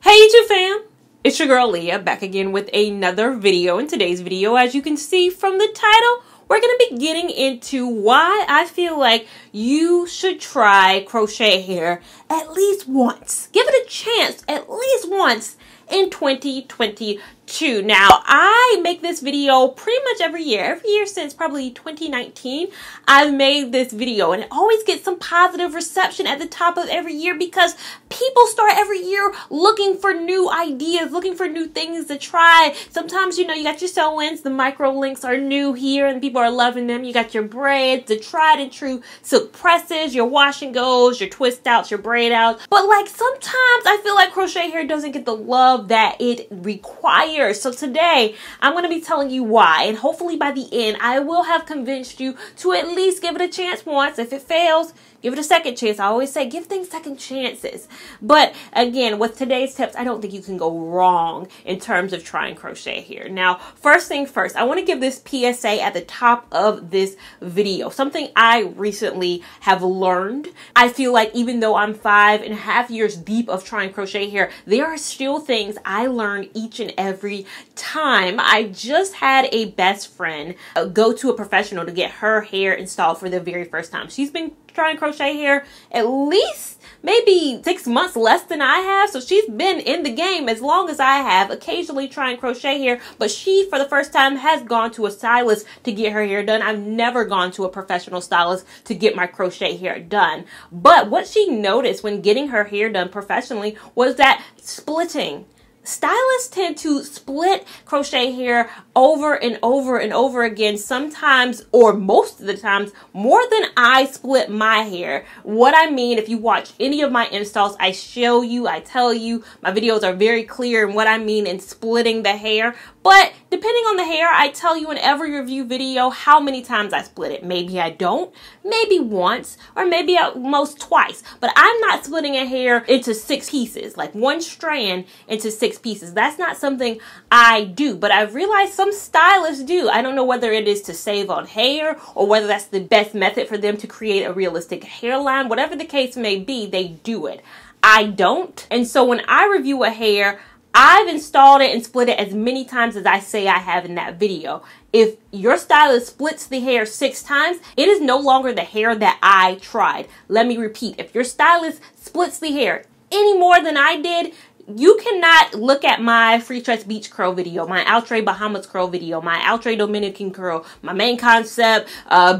Hey YouTube fam, it's your girl Leah back again with another video. In today's video, as you can see from the title, we're going to be getting into why I feel like you should try crochet hair at least once. Give it a chance at least once in 2022. Now, I make this video pretty much every year since probably 2019. I've made this video and it always gets some positive reception at the top of every year because people start every year looking for new ideas, looking for new things to try. Sometimes, you got your sew-ins, the micro links are new here and people are loving them. You got your braids, the tried and true silk presses, your wash and goes, your twist outs, your braid outs. But sometimes I feel like crochet hair doesn't get the love that it requires. So today I'm going to be telling you why, and hopefully by the end I will have convinced you to at least give it a chance once. If it fails, give it a second chance. I always say give things second chances. But again, with today's tips, I don't think you can go wrong in terms of trying crochet hair. Now, first thing first, I want to give this PSA at the top of this video. Something I recently have learned. I feel like even though I'm 5.5 years deep of trying crochet hair, there are still things I learn each and every time. I just had a best friend go to a professional to get her hair installed for the very first time. She's been trying crochet hair at least maybe 6 months less than I have, so she's been in the game as long as I have, occasionally trying crochet hair, but she for the first time has gone to a stylist to get her hair done. I've never gone to a professional stylist to get my crochet hair done, but what she noticed when getting her hair done professionally was that splitting. Stylists tend to split crochet hair over and over and over again, sometimes or most of the times more than I split my hair. What I mean, if you watch any of my installs, I show you, I tell you, my videos are very clear in what I mean in splitting the hair. But depending on the hair, I tell you in every review video how many times I split it. Maybe I don't, maybe once, or maybe at most twice. But I'm not splitting a hair into 6 pieces, like one strand into 6 pieces. That's not something I do, but I've realized some stylists do. I don't know whether it is to save on hair or whether that's the best method for them to create a realistic hairline. Whatever the case may be, they do it. I don't. And so when I review a hair, I've installed it and split it as many times as I say I have in that video. If your stylist splits the hair 6 times, it is no longer the hair that I tried. Let me repeat. If your stylist splits the hair any more than I did, you cannot look at my Free Stretch Beach curl video, my Outre Bahamas curl video, my Outre Dominican curl, my main concept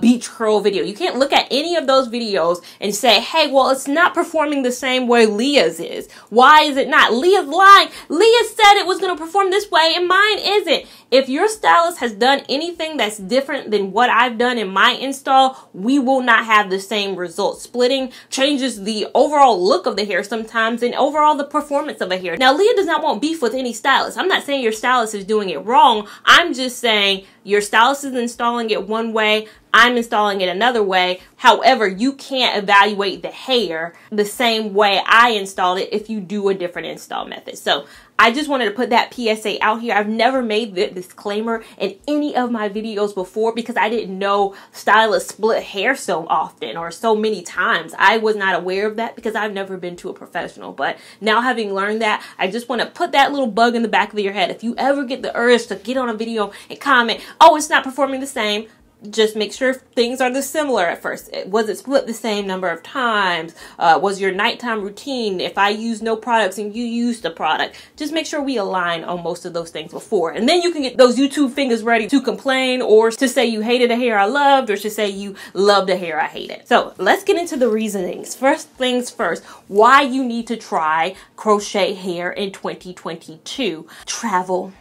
beach curl video. You can't look at any of those videos and say, hey, well, it's not performing the same way Leah's is. Why is it not? Leah's lying. Leah said it was going to perform this way and mine isn't. If your stylist has done anything that's different than what I've done in my install, we will not have the same result. Splitting changes the overall look of the hair sometimes and overall the performance of a hair. Now, Leah does not want beef with any stylist. I'm not saying your stylist is doing it wrong. I'm just saying your stylist is installing it one way, I'm installing it another way. However, you can't evaluate the hair the same way I installed it if you do a different install method. So I just wanted to put that PSA out here. I've never made the disclaimer in any of my videos before because I didn't know stylists split hair so often or so many times. I was not aware of that because I've never been to a professional. But now having learned that, I just want to put that little bug in the back of your head. If you ever get the urge to get on a video and comment, oh, it's not performing the same, just make sure things are similar at first. Was it split the same number of times? Was your nighttime routine, if I use no products and you use the product, just make sure we align on most of those things before. And then you can get those YouTube fingers ready to complain or to say you hated a hair I loved or to say you loved a hair I hated. So let's get into the reasonings. First things first, why you need to try crochet hair in 2022. Travel.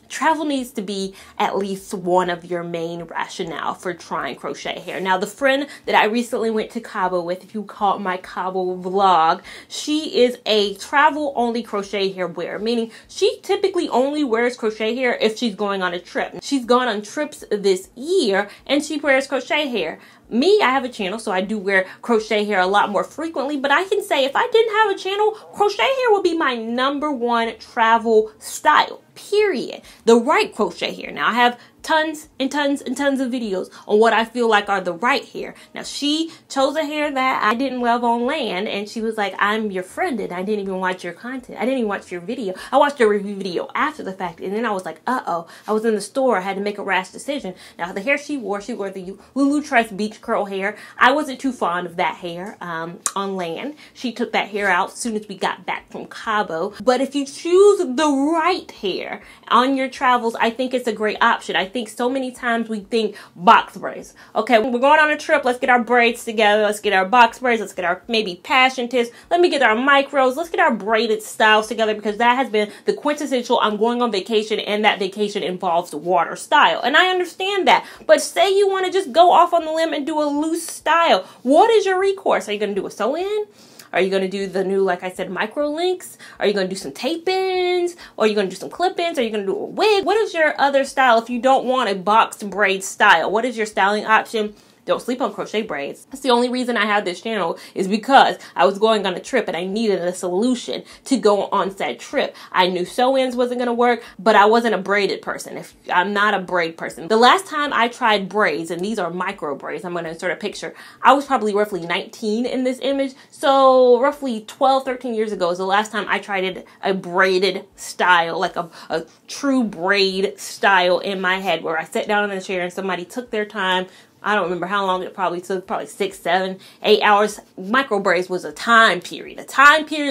Travel needs to be at least one of your main rationale for trying crochet hair. Now, the friend that I recently went to Cabo with, if you call it my Cabo vlog, she is a travel-only crochet hair wearer, meaning she typically only wears crochet hair if she's going on a trip. She's gone on trips this year and she wears crochet hair. Me, I have a channel, so I do wear crochet hair a lot more frequently, but I can say if I didn't have a channel, crochet hair would be my #1 travel style, period. The right crochet hair. Now, I have tons and tons and tons of videos on what I feel like are the right hair. Now, she chose a hair that I didn't love on land, and she was like, I'm your friend, and I didn't even watch your content. I didn't even watch your video. I watched your review video after the fact, and then I was like, uh-oh. I was in the store. I had to make a rash decision. Now, the hair she wore the Lulu Tress beach curl hair. I wasn't too fond of that hair on land. She took that hair out as soon as we got back from Cabo. But if you choose the right hair on your travels, I think it's a great option. I think so many times we think box braids. Okay, we're going on a trip. Let's get our braids together. Let's get our box braids. Let's get our maybe passion tips. Let me get our micros. Let's get our braided styles together, because that has been the quintessential I'm going on vacation, and that vacation involves water style. And I understand that. But say you want to just go off on the limb and do a loose style. What is your recourse? Are you going to do a sew-in? Are you going to do the new, like I said, micro links? Are you going to do some tape-ins? Or are you going to do some clip-ins? Are you going to do a wig? What is your other style if you don't want a boxed braid style? What is your styling option? Don't sleep on crochet braids. That's the only reason I have this channel, is because I was going on a trip and I needed a solution to go on said trip. I knew sew-ins wasn't going to work, but I wasn't a braided person. I'm not a braid person. The last time I tried braids, and these are micro braids, I'm going to insert a picture, I was probably roughly 19 in this image. So roughly 12, 13 years ago is the last time I tried a braided style, like a true braid style in my head, where I sat down in the chair and somebody took their time. I don't remember how long it probably took, probably 6, 7, 8 hours. Micro braids was a time period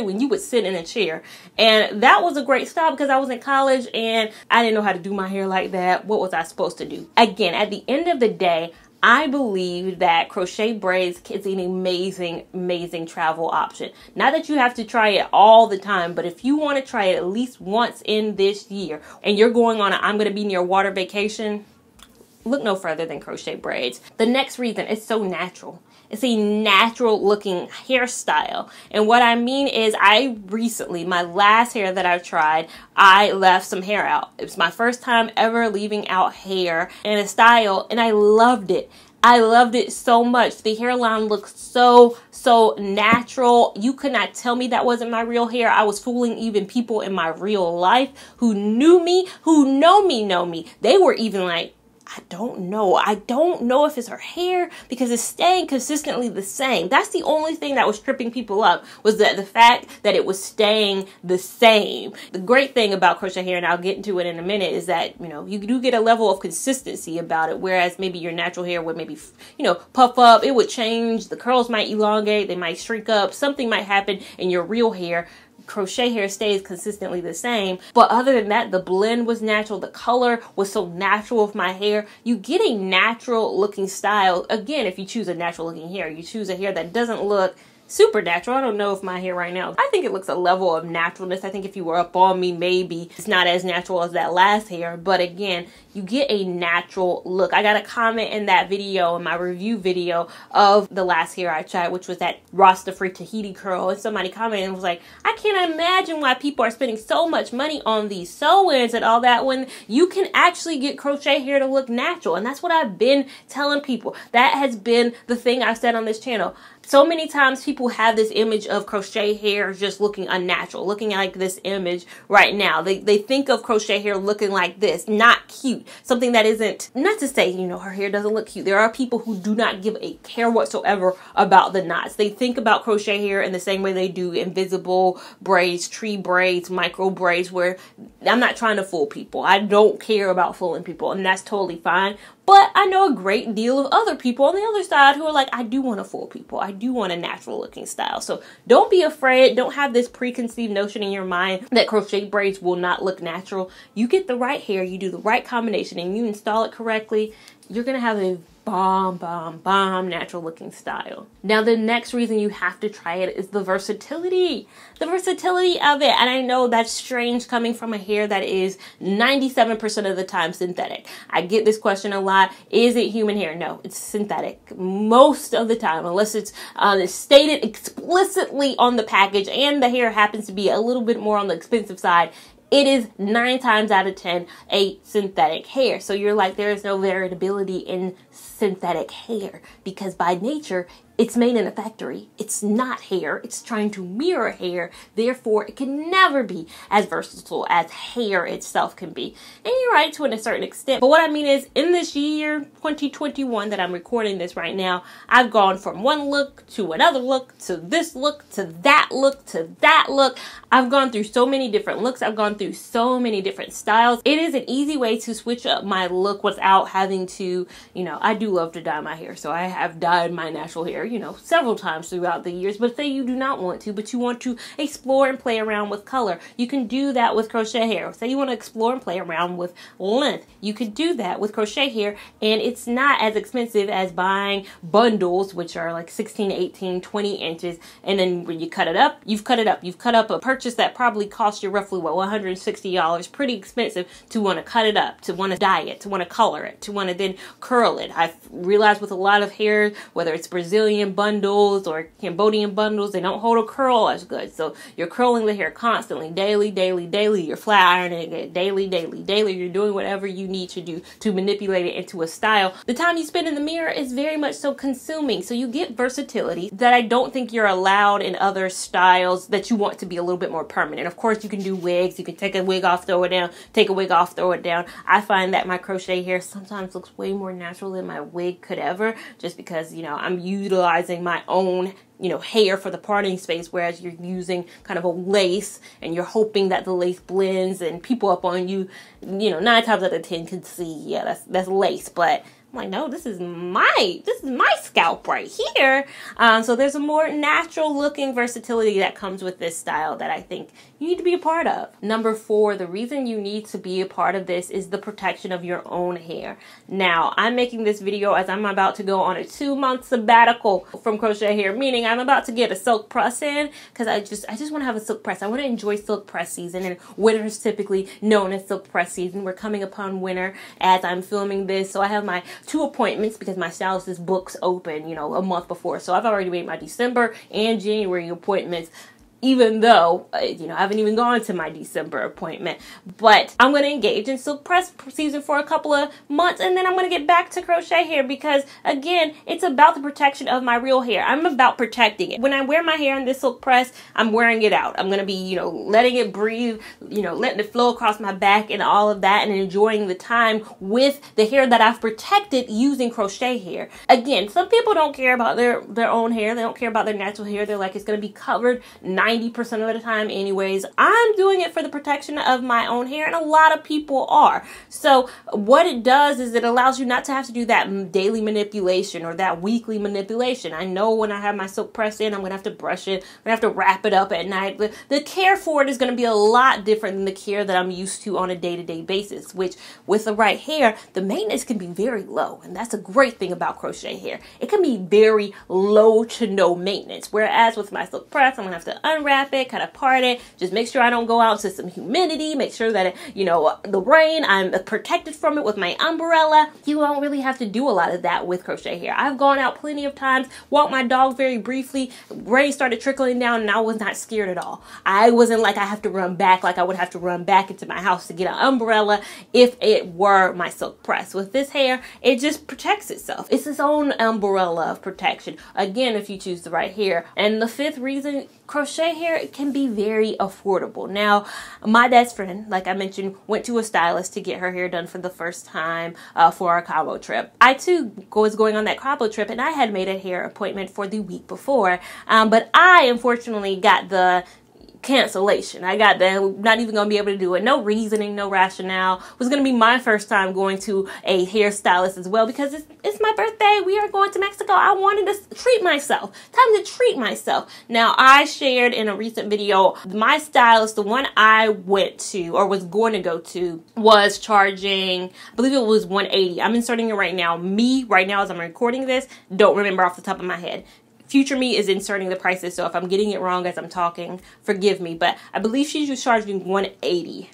when you would sit in a chair. And that was a great style, because I was in college and I didn't know how to do my hair like that. What was I supposed to do? Again, at the end of the day, I believe that crochet braids is an amazing, amazing travel option. Not that you have to try it all the time, but if you want to try it at least once in this year, and you're going on I'm going to be near water vacation, look no further than crochet braids. The next reason, it's so natural. It's a natural looking hairstyle. And what I mean is, my last hair that I tried, I left some hair out. It was my first time ever leaving out hair in a style, and I loved it. I loved it so much. The hairline looked so natural. You could not tell me that wasn't my real hair. I was fooling even people in my real life who knew me, who know me. They were even like, I don't know if it's her hair, because it's staying consistently the same. That's the only thing that was tripping people up, was that the fact that it was staying the same. The great thing about crochet hair, and I'll get into it in a minute, is that, you do get a level of consistency about it, whereas maybe your natural hair would maybe, puff up, it would change, the curls might elongate, they might shrink up, something might happen in your real hair. Crochet hair stays consistently the same. But other than that, the blend was natural. The color was so natural with my hair. You get a natural looking style. Again, if you choose a natural looking hair, you choose a hair that doesn't look super natural. I don't know if my hair right now, I think it looks a level of naturalness. I think if you were up on me, maybe it's not as natural as that last hair. But again, you get a natural look. I got a comment in that video, in my review video of the last hair I tried, which was that Rasta-free Tahiti curl. And somebody commented and was like, I can't imagine why people are spending so much money on these sew-ins and all that, when you can actually get crochet hair to look natural. And that's what I've been telling people. That has been the thing I've said on this channel. So many times people have this image of crochet hair just looking unnatural, looking like this image right now. They think of crochet hair looking like this, not cute. Something that isn't, not to say, her hair doesn't look cute. There are people who do not give a care whatsoever about the knots. They think about crochet hair in the same way they do invisible braids, tree braids, micro braids, where I'm not trying to fool people. I don't care about fooling people, and that's totally fine. But I know a great deal of other people on the other side who are like, I do want to fool people. I do want a natural looking style. So don't be afraid. Don't have this preconceived notion in your mind that crochet braids will not look natural. You get the right hair, you do the right combination, and you install it correctly, you're going to have a bomb natural looking style. Now, the next reason you have to try it is the versatility. The versatility of it. And I know that's strange coming from a hair that is 97% of the time synthetic. I get this question a lot. Is it human hair? No, it's synthetic most of the time, unless it's stated explicitly on the package and the hair happens to be a little bit more on the expensive side. It is 9 times out of 10 a synthetic hair. So you're like, there is no variability in synthetic hair, because by nature, it's made in a factory. It's not hair. It's trying to mirror hair. Therefore, it can never be as versatile as hair itself can be. And you're right to a certain extent. But what I mean is, in this year, 2021, that I'm recording this right now, I've gone from one look to another look to this look to that look to that look. I've gone through so many different looks. I've gone through so many different styles. It is an easy way to switch up my look without having to, I do love to dye my hair. So I have dyed my natural hair, several times throughout the years. But say you do not want to, but you want to explore and play around with color, you can do that with crochet hair. Say you want to explore and play around with length, you could do that with crochet hair, and it's not as expensive as buying bundles, which are like 16, 18, 20 inches, and then when you cut it up, you've cut it up. You've cut up a purchase that probably cost you roughly, $160, pretty expensive to want to cut it up, to want to dye it, to want to color it, to want to then curl it. I've realized with a lot of hair, whether it's Brazilian bundles or Cambodian bundles, they don't hold a curl as good. So you're curling the hair constantly, daily. You're flat ironing it daily. You're doing whatever you need to do to manipulate it into a style. The time you spend in the mirror is very much so consuming. So you get versatility that I don't think you're allowed in other styles that you want to be a little bit more permanent. Of course, you can do wigs. You can take a wig off, throw it down, take a wig off, throw it down. I find that my crochet hair sometimes looks way more natural than my wig could ever, just because, I'm utilizing my own hair for the parting space, whereas you're using kind of a lace and you're hoping that the lace blends and people up on you, 9 times out of 10 can see, yeah, that's lace. But I'm like, no, this is my scalp right here. So there's a more natural looking versatility that comes with this style that I think you need to be a part of. Number 4, the reason you need to be a part of this is the protection of your own hair. Now, I'm making this video as I'm about to go on a 2-month sabbatical from crochet hair, meaning I'm about to get a silk press in, because I just want to have a silk press. I want to enjoy silk press season, and winter is typically known as silk press season. We're coming upon winter as I'm filming this, so I have my 2 appointments because my stylist books open, a month before. So I've already made my December and January appointments, even though, I haven't even gone to my December appointment. But I'm going to engage in silk press season for a couple of months, and then I'm going to get back to crochet hair because, again, it's about the protection of my real hair. I'm about protecting it. When I wear my hair in this silk press, I'm wearing it out. I'm going to be, letting it breathe, letting it flow across my back and all of that, and enjoying the time with the hair that I've protected using crochet hair. Again, some people don't care about their own hair. They don't care about their natural hair. They're like, it's going to be covered 90% of the time anyways. I'm doing it for the protection of my own hair, and a lot of people are. So what it does is it allows you not to have to do that daily manipulation or that weekly manipulation. I know when I have my silk press in, I'm going to have to brush it. I'm going to have to wrap it up at night. The care for it is going to be a lot different than the care that I'm used to on a day-to-day basis, which with the right hair, the maintenance can be very low. And that's a great thing about crochet hair. It can be very low to no maintenance. Whereas with my silk press, I'm going to have to unwrap it, kind of part it, just make sure I don't go out to some humidity, make sure that, the rain, I'm protected from it with my umbrella. You don't really have to do a lot of that with crochet hair. I've gone out plenty of times, walked my dog very briefly, rain started trickling down, and I was not scared at all. I wasn't like I have to run back like I would have to run back into my house to get an umbrella if it were my silk press. With this hair, it just protects itself. It's its own umbrella of protection. Again, if you choose the right hair. And the 5th reason, crochet hair can be very affordable. Now, my best friend, like I mentioned, went to a stylist to get her hair done for the first time for our Cabo trip. I too was going on that Cabo trip, and I had made a hair appointment for the week before, but I unfortunately got the cancellation. I got that, not even going to be able to do it. No reasoning, no rationale. It was going to be my first time going to a hairstylist as well because it's my birthday. We are going to Mexico. I wanted to treat myself. Time to treat myself. Now, I shared in a recent video, my stylist, the one I went to or was going to go to, was charging, I believe it was $180. I'm inserting it right now. Me, right now as I'm recording this, don't remember off the top of my head. Future me is inserting the prices, so if I'm getting it wrong as I'm talking, forgive me. But I believe she was charging $180.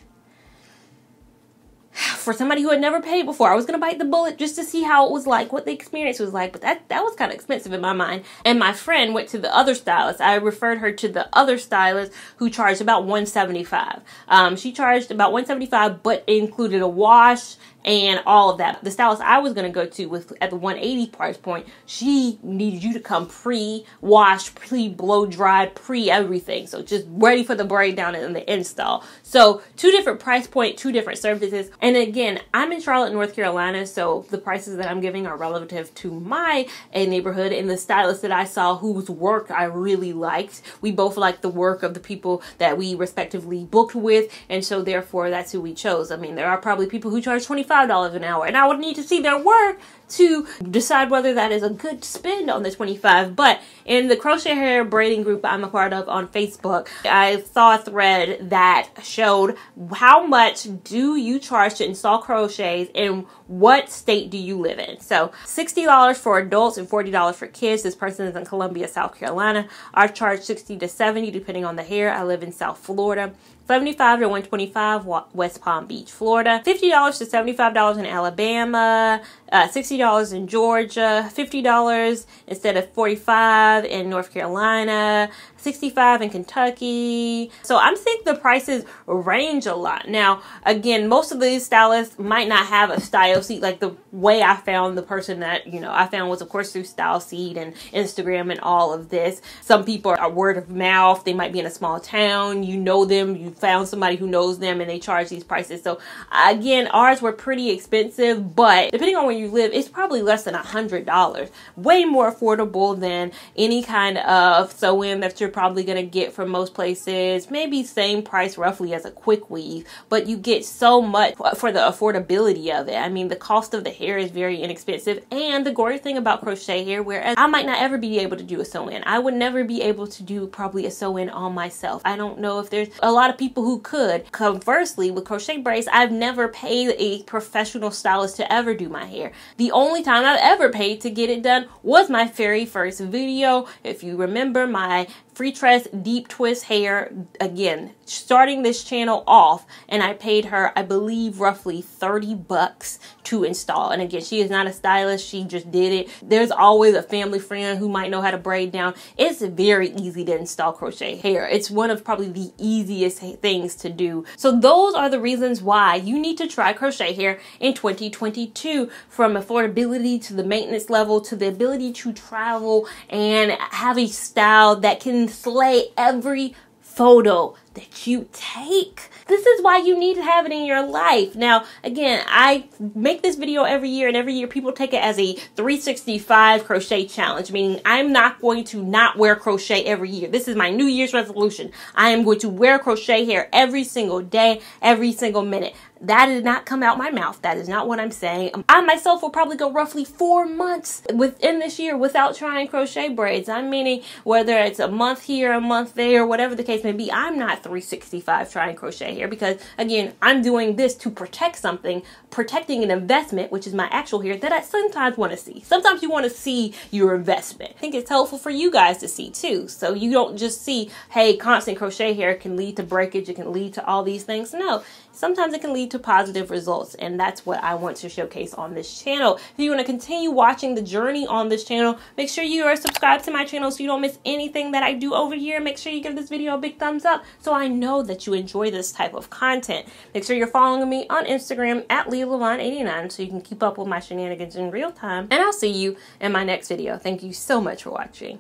For somebody who had never paid before, I was going to bite the bullet just to see how it was like, what the experience was like. But that was kind of expensive in my mind. And my friend went to the other stylist. I referred her to the other stylist who charged about $175. She charged about $175, but included a wash and all of that. The stylist I was going to go to with at the 180 price point, she needed you to come pre-washed, pre-blow dried, pre-everything. So just ready for the braid down and the install. So 2 different price point, 2 different services. And again, I'm in Charlotte, North Carolina, so the prices that I'm giving are relative to my neighborhood, and the stylist that I saw whose work I really liked. We both liked the work of the people that we respectively booked with, and so therefore that's who we chose. I mean, there are probably people who charge $25 an hour, and I would need to see their work to decide whether that is a good spend on the $25. But in the crochet hair braiding group I'm a part of on Facebook, I saw a thread that showed how much do you charge to install crochets and what state do you live in. So $60 for adults and $40 for kids. This person is in Columbia, South Carolina. I charge $60 to $70 depending on the hair. I live in South Florida. $75 to $125 West Palm Beach, Florida. $50 to $75 in Alabama. $60 in Georgia. $50 instead of $45 in North Carolina. $65 in Kentucky. So I'm seeing the prices range a lot. Now, again, most of these stylists might not have a style seat. Like the way I found the person that, you know, I found was of course through Style Seed and Instagram and all of this. Some people are word of mouth. They might be in a small town. You know them. You found somebody who knows them and they charge these prices. So again, ours were pretty expensive, but depending on where you live, it's probably less than $100. Way more affordable than any kind of sew-in that you're probably going to get from most places. Maybe same price roughly as a quick weave, but you get so much for the affordability of it. I mean, the cost of the hair is very inexpensive, and the great thing about crochet hair, whereas I might not ever be able to do a sew-in, I would never be able to do probably a sew-in on myself. I don't know if there's a lot of people who could. Conversely, with crochet braids, I've never paid a professional stylist to ever do my hair. The only time I've ever paid to get it done was my very first video. If you remember my Freetress deep twist hair, again, starting this channel off, and I paid her, I believe, roughly $30 to install. And again, she is not a stylist, she just did it. There's always a family friend who might know how to braid down. It's very easy to install crochet hair. It's one of probably the easiest things to do. So those are the reasons why you need to try crochet hair in 2022, from affordability to the maintenance level to the ability to travel and have a style that can slay every photo that you take. This is why you need to have it in your life. Now, again, I make this video every year, and every year people take it as a 365 crochet challenge, meaning I'm not going to not wear crochet every year. This is my New Year's resolution. I am going to wear crochet hair every single day, every single minute. That did not come out my mouth. That is not what I'm saying. I myself will probably go roughly 4 months within this year without trying crochet braids. I'm meaning whether it's a month here, a month there, whatever the case may be, I'm not 365 trying crochet hair, because again, I'm doing this to protect something, protecting an investment, which is my actual hair, that I sometimes want to see. Sometimes you want to see your investment. I think it's helpful for you guys to see too. So you don't just see, hey, constant crochet hair can lead to breakage, it can lead to all these things. No, sometimes it can lead to positive results, and that's what I want to showcase on this channel. If you want to continue watching the journey on this channel, make sure you are subscribed to my channel so you don't miss anything that I do over here. Make sure you give this video a big thumbs up so I know that you enjoy this type of content. Make sure you're following me on Instagram at LeahLevon89 so you can keep up with my shenanigans in real time, and I'll see you in my next video. Thank you so much for watching.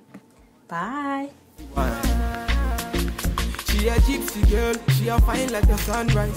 Bye. She a gypsy girl, she a fine like the sunrise.